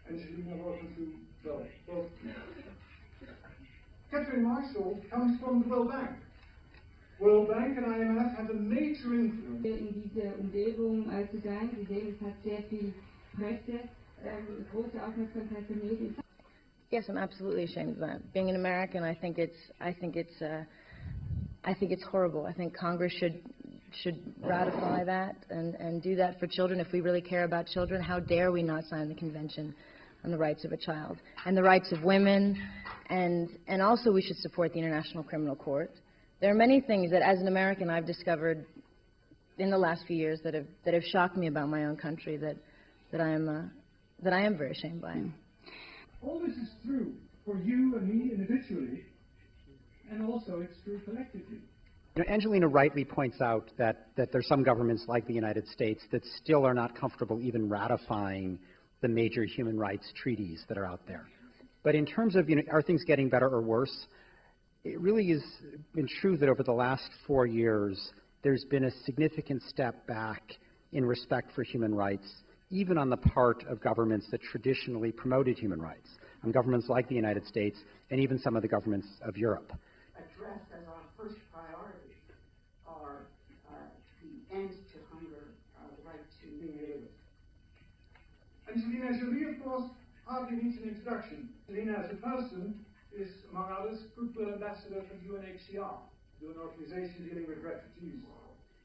Angelina Jolie Catherine Marshall comes from the World Bank. World Bank and IMF have a major influence. In dieser Umgebung zu sein, Sie sehen, es hat sehr viel Presse, große Aufmerksamkeit der Medien. Yes, I'm absolutely ashamed of that. Being an American, I think it's horrible. I think Congress should ratify that and do that for children. If we really care about children, how dare we not sign the Convention on the Rights of a Child and the rights of women, and also we should support the International Criminal Court. There are many things that, as an American, I've discovered in the last few years that have shocked me about my own country that I am very ashamed by. All this is true for you and me individually, and also it's true collectively. You know, Angelina rightly points out that there's some governments like the United States that still are not comfortable even ratifying the major human rights treaties that are out there. But in terms of, are things getting better or worse, it really has been true that over the last 4 years, there's been a significant step back in respect for human rights, even on the part of governments that traditionally promoted human rights, governments like the United States and even some of the governments of Europe. Addressed as our first priority are the end to hunger, the right to live. Angelina Jolie, of course, hardly needs an introduction. Angelina as a person is, among others, Goodwill ambassador for UNHCR, an organization dealing with refugees.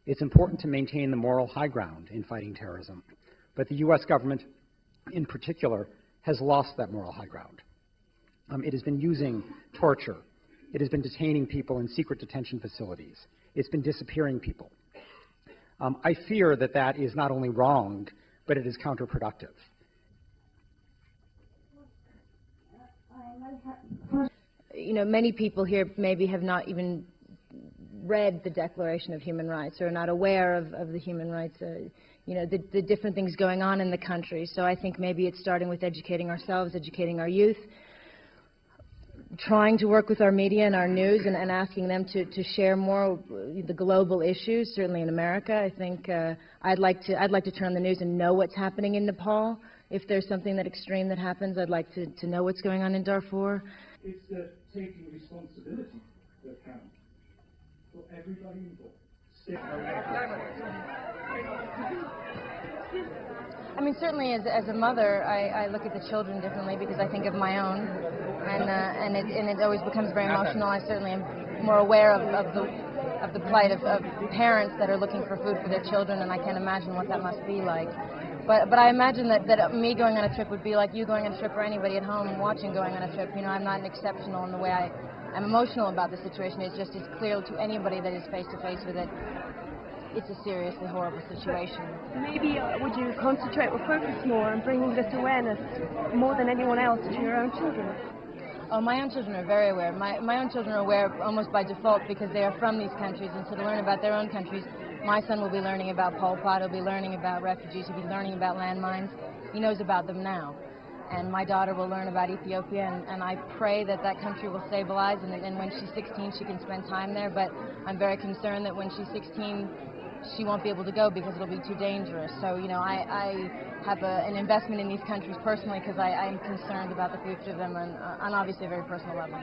It's important to maintain the moral high ground in fighting terrorism, but the U.S. government, in particular, has lost that moral high ground. It has been using torture. It has been detaining people in secret detention facilities. It's been disappearing people. I fear that is not only wrong, but it is counterproductive. Many people here maybe have not even read the Declaration of Human Rights or are not aware of the human rights, the different things going on in the country. So I think maybe it's starting with educating ourselves, educating our youth, trying to work with our media and our news and asking them to share more the global issues, certainly in America. I think I'd like to turn on the news and know what's happening in Nepal. If there's something that extreme that happens, I'd like to know what's going on in Darfur. It's the taking responsibility that counts for everybody involved. I mean, certainly as a mother, I look at the children differently because I think of my own, and it always becomes very emotional. I certainly am more aware of the plight of parents that are looking for food for their children, and I can't imagine what that must be like. But I imagine that me going on a trip would be like you going on a trip, or anybody at home watching going on a trip. I'm not exceptional in the way I'm emotional about the situation. It's just as clear to anybody that is face to face with it. It's a seriously horrible situation. Maybe would you concentrate or focus more on bringing this awareness more than anyone else to your own children? Oh, my own children are very aware. My own children are aware almost by default because they are from these countries, and so to learn about their own countries, my son will be learning about Pol Pot, he'll be learning about refugees, he'll be learning about landmines. He knows about them now. And my daughter will learn about Ethiopia, and I pray that country will stabilize, and when she's 16 she can spend time there, but I'm very concerned that when she's 16 she won't be able to go because it'll be too dangerous. So, I have an investment in these countries personally because I'm concerned about the future of them on obviously a very personal level.